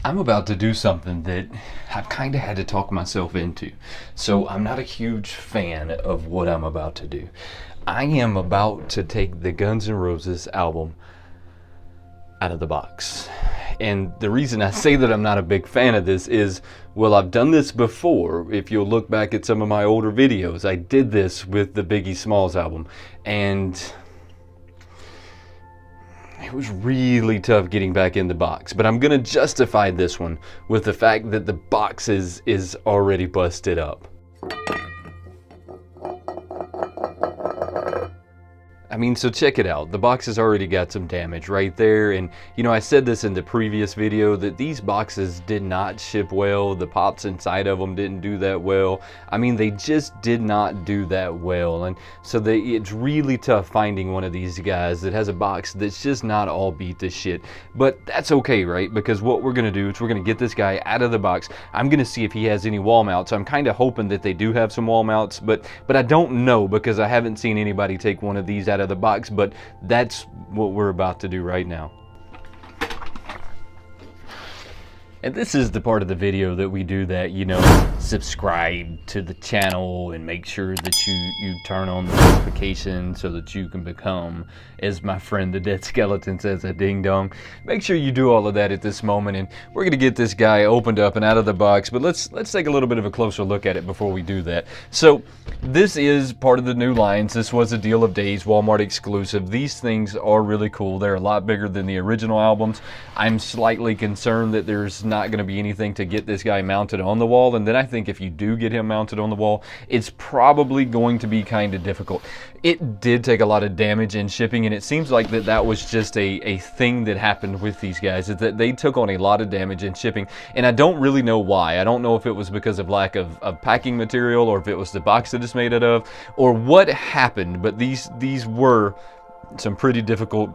I'm about to do something that I've kind of had to talk myself into. So I'm not a huge fan of what I'm about to do. I am about to take the Guns N' Roses album out of the box. And the reason I say that I'm not a big fan of this is, well, I've done this before. If you'll look back at some of my older videos, I did this with the Biggie Smalls album. And it was really tough getting back in the box, but I'm gonna justify this one with the fact that the box is already busted up. I mean, so check it out. The box has already got some damage right there. And, you know, I said this in the previous video that these boxes did not ship well. The pops inside of them didn't do that well. I mean, they just did not do that well. And so it's really tough finding one of these guys that has a box that's just not all beat to shit. But that's okay, right? Because what we're going to do is we're going to get this guy out of the box. I'm going to see if he has any wall mounts. I'm kind of hoping that they do have some wall mounts, but I don't know because I haven't seen anybody take one of these out of the box, but that's what we're about to do right now. And this is the part of the video that we do that, you know, subscribe to the channel and make sure that you turn on the notifications so that you can become, as my friend the Dead Skeleton says, a ding dong. Make sure you do all of that at this moment, and we're gonna get this guy opened up and out of the box, but let's take a little bit of a closer look at it before we do that. So this is part of the new lines. This was a Deal of Days Walmart exclusive. These things are really cool. They're a lot bigger than the original albums. I'm slightly concerned that there's not going to be anything to get this guy mounted on the wall, and then I think if you do get him mounted on the wall, it's probably going to be kind of difficult. It did take a lot of damage in shipping, and it seems like that was just a thing that happened with these guys, is that they took on a lot of damage in shipping, and I don't really know why. I don't know if it was because of lack of packing material, or if it was the box that it's made out of, or what happened, but these were some pretty difficult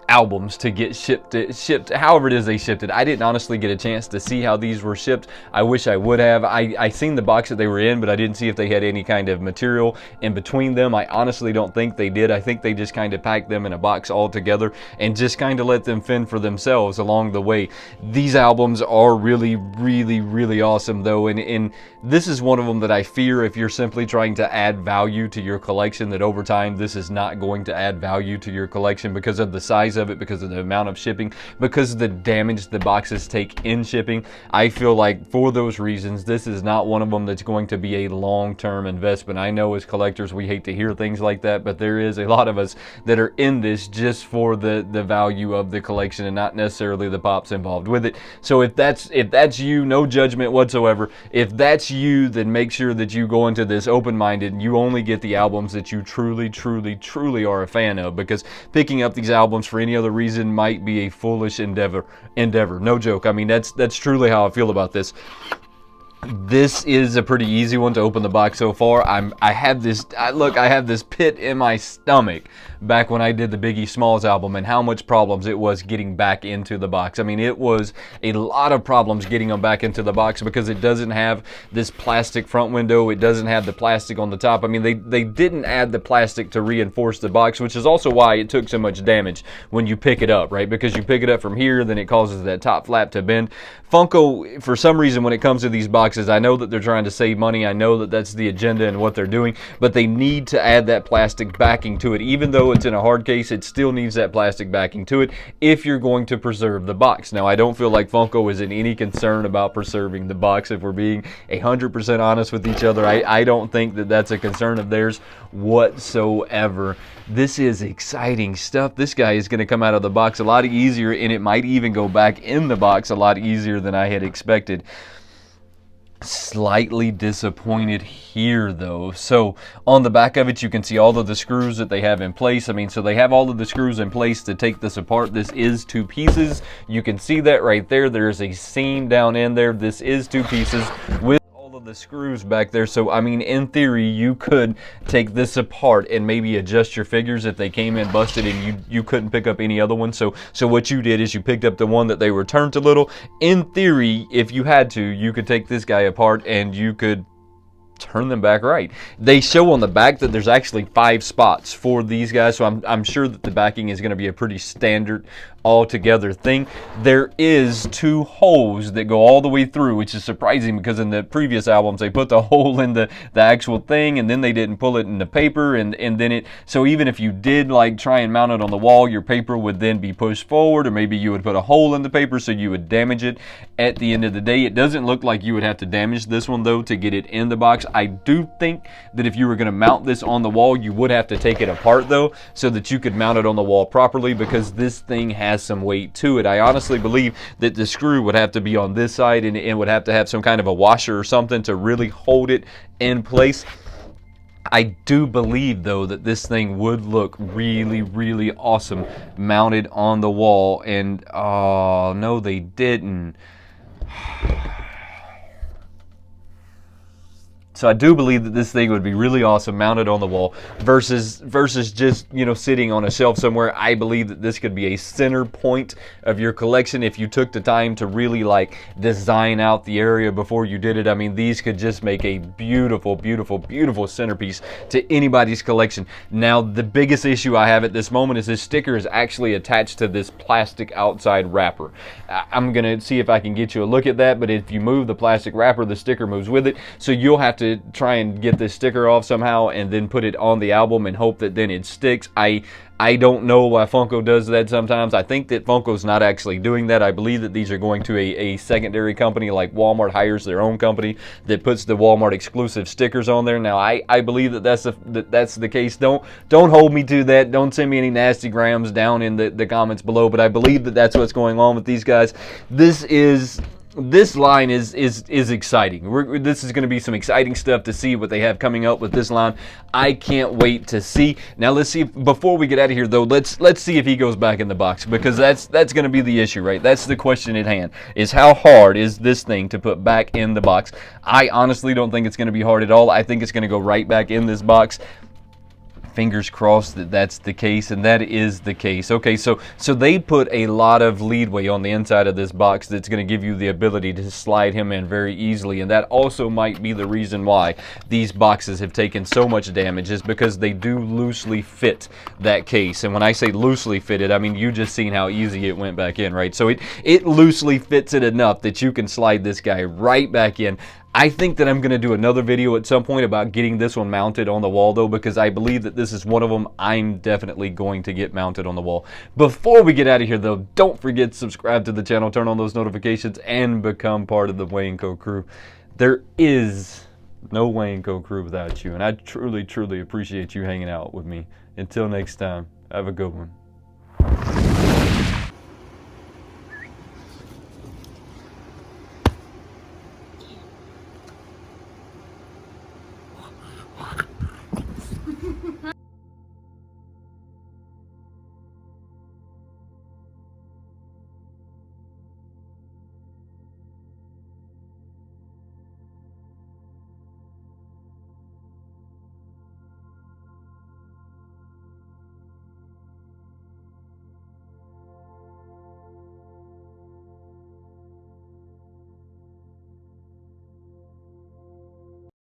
albums to get shipped however it is they shipped it. I didn't honestly get a chance to see how these were shipped. I wish I would have. I seen the box that they were in, but I didn't see if they had any kind of material in between them. I honestly don't think they did. I think they just kind of packed them in a box all together and just kind of let them fend for themselves along the way. These albums are really, really, really awesome though, and this is one of them that I fear if you're simply trying to add value to your collection, that over time this is not going to add value to your collection because of the size of it, because of the amount of shipping, because of the damage the boxes take in shipping. I feel like for those reasons, this is not one of them that's going to be a long-term investment. I know as collectors we hate to hear things like that, but there is a lot of us that are in this just for the value of the collection and not necessarily the pops involved with it. So if that's you, no judgment whatsoever. If that's you, then make sure that you go into this open-minded and you only get the albums that you truly, truly, truly are a fan of, because picking up these albums for any other reason might be a foolish endeavor. No joke. I mean, that's truly how I feel about this. This is a pretty easy one to open the box so far. I have this pit in my stomach back when I did the Biggie Smalls album and how much problems it was getting back into the box. I mean, it was a lot of problems getting them back into the box because it doesn't have this plastic front window. It doesn't have the plastic on the top. I mean, they didn't add the plastic to reinforce the box, which is also why it took so much damage when you pick it up, right? Because you pick it up from here, then it causes that top flap to bend. Funko, for some reason, when it comes to these boxes, I know that they're trying to save money. I know that that's the agenda and what they're doing, but they need to add that plastic backing to it. Even though it's in a hard case, it still needs that plastic backing to it if you're going to preserve the box. Now, I don't feel like Funko is in any concern about preserving the box. If we're being 100% honest with each other, I don't think that that's a concern of theirs whatsoever. This is exciting stuff. This guy is going to come out of the box a lot easier, and it might even go back in the box a lot easier than I had expected. Slightly disappointed here though. So on the back of it, you can see all of the screws that they have in place. I mean, so they have all of the screws in place to take this apart. This is two pieces. You can see that right there. There's a seam down in there. This is two pieces with all of the screws back there. So I mean, in theory, you could take this apart and maybe adjust your figures if they came in busted and you couldn't pick up any other one. So what you did is you picked up the one that they were turned a little. In theory, if you had to, you could take this guy apart and you could turn them back right. They show on the back that there's actually 5 spots for these guys, so I'm sure that the backing is going to be a pretty standard all together thing. There is 2 holes that go all the way through, which is surprising because in the previous albums they put the hole in the actual thing, and then they didn't pull it in the paper, and then it, so even if you did like try and mount it on the wall, your paper would then be pushed forward, or maybe you would put a hole in the paper so you would damage it at the end of the day. It doesn't look like you would have to damage this one though to get it in the box. I do think that if you were going to mount this on the wall, you would have to take it apart though, so that you could mount it on the wall properly, because this thing has some weight to it. I honestly believe that the screw would have to be on this side, and would have to have some kind of a washer or something to really hold it in place. I do believe though that this thing would look really, really awesome mounted on the wall, and oh no, they didn't. So I do believe that this thing would be really awesome mounted on the wall versus just, you know, sitting on a shelf somewhere. I believe that this could be a center point of your collection if you took the time to really like design out the area before you did it. I mean, these could just make a beautiful, beautiful, beautiful centerpiece to anybody's collection. Now, the biggest issue I have at this moment is this sticker is actually attached to this plastic outside wrapper. I'm going to see if I can get you a look at that, but if you move the plastic wrapper, the sticker moves with it. So you'll have to try and get this sticker off somehow and then put it on the album and hope that then it sticks. I don't know why Funko does that sometimes. I think that Funko's not actually doing that. I believe that these are going to a secondary company, like Walmart hires their own company that puts the Walmart exclusive stickers on there. Now, I believe that that's the case. Don't hold me to that. Don't send me any nasty grams down in the comments below, but I believe that that's what's going on with these guys. This line is exciting. This is going to be some exciting stuff to see what they have coming up with this line. I can't wait to see. Now let's see. Before we get out of here, though, let's see if he goes back in the box, because that's going to be the issue, right? That's the question at hand: is how hard is this thing to put back in the box? I honestly don't think it's going to be hard at all. I think it's going to go right back in this box. Fingers crossed that that's the case, and that is the case. Okay, so they put a lot of leadway on the inside of this box that's going to give you the ability to slide him in very easily, and that also might be the reason why these boxes have taken so much damage, is because they do loosely fit that case. And when I say loosely fitted, I mean you just seen how easy it went back in, right? So it loosely fits it enough that you can slide this guy right back in. I think that I'm going to do another video at some point about getting this one mounted on the wall, though, because I believe that this is one of them I'm definitely going to get mounted on the wall. Before we get out of here, though, don't forget to subscribe to the channel, turn on those notifications, and become part of the Wayneko crew. There is no Wayneko crew without you, and I truly, truly appreciate you hanging out with me. Until next time, have a good one.